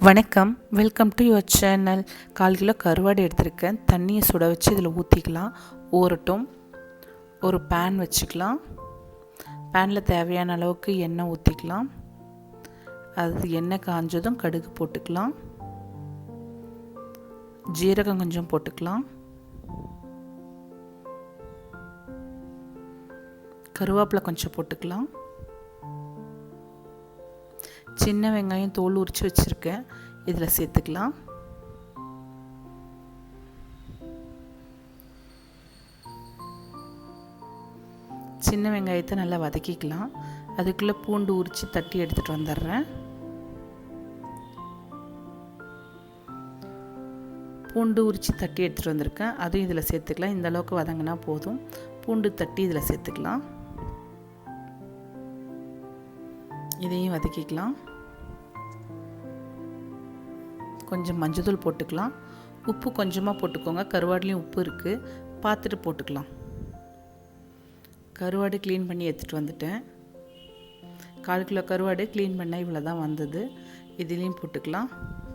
வணக்கம், welcome to your channel. 1/4 kilo கருவாடு எடுத்திருக்கேன். தண்ணியை சுட வச்சு இதில் ஊற்றிக்கலாம். ஊறட்டும். ஒரு பேன் வச்சுக்கலாம். பேனில் தேவையான அளவுக்கு எண்ணெய் ஊற்றிக்கலாம். அது எண்ணெய் காஞ்சதும் கடுகு போட்டுக்கலாம். ஜீரகம் கொஞ்சம் போட்டுக்கலாம். கருவேப்பிலை கொஞ்சம் போட்டுக்கலாம். சின்ன வெங்காயம் தோல் உரித்து வச்சுருக்கேன், இதில் சேர்த்துக்கலாம். சின்ன வெங்காயத்தை நல்லா வதக்கிக்கலாம். அதுக்குள்ளே பூண்டு உரித்து தட்டி எடுத்துகிட்டு வந்துடுறேன். பூண்டு உரித்து தட்டி எடுத்துகிட்டு வந்திருக்கேன், அதையும் இதில் சேர்த்துக்கலாம். இந்த அளவுக்கு வதங்கினா போதும். பூண்டு தட்டி இதில் சேர்த்துக்கலாம். இதையும் வதக்கிக்கலாம். கொஞ்சம் மஞ்சள் போட்டுக்கலாம். உப்பு கொஞ்சமாக போட்டுக்கோங்க, கருவாடுலேயும் உப்பு இருக்குது, பார்த்துட்டு போட்டுக்கலாம். கருவாடு க்ளீன் பண்ணி எடுத்துகிட்டு வந்துட்டேன். 1/4 கிலோ கருவாடு க்ளீன் பண்ண இவ்வளோ தான் வந்தது. இதுலேயும் போட்டுக்கலாம்.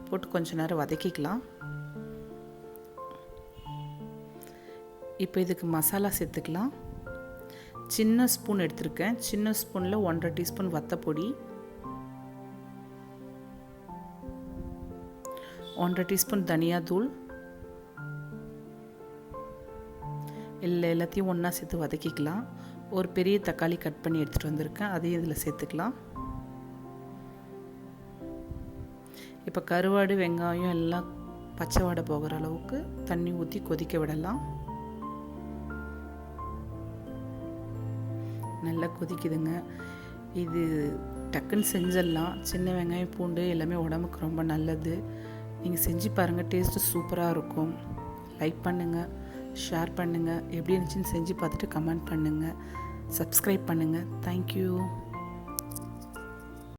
போட்டு கொஞ்சம் நேரம் வதக்கிக்கலாம். இப்போ இதுக்கு மசாலா சேர்த்துக்கலாம். சின்ன ஸ்பூன் எடுத்திருக்கேன். சின்ன ஸ்பூனில் 1.5 டீஸ்பூன் வத்தப்பொடி, 1.5 டீஸ்பூன் தனியாத்தூள், எல்லாத்தையும் ஒன்றா சேர்த்து வதக்கிக்கலாம். ஒரு பெரிய தக்காளி கட் பண்ணி எடுத்துகிட்டு வந்திருக்கேன், அதையும் இதில் சேர்த்துக்கலாம். இப்போ கருவாடு வெங்காயம் எல்லாம் பச்சை வாடை போகிற அளவுக்கு தண்ணி ஊற்றி கொதிக்க விடலாம். நல்லா கொதிக்குதுங்க. இது டக்குன்னு செஞ்சிடலாம். சின்ன வெங்காயம் பூண்டு எல்லாமே உடம்புக்கு ரொம்ப நல்லது. நீங்கள் செஞ்சு பாருங்கள், டேஸ்ட்டு சூப்பராக இருக்கும். லைக் பண்ணுங்கள், ஷேர் பண்ணுங்கள். எப்படி இருந்துச்சுன்னு செஞ்சு பார்த்துட்டு கமெண்ட் பண்ணுங்கள். சப்ஸ்கிரைப் பண்ணுங்கள். தேங்க்யூ.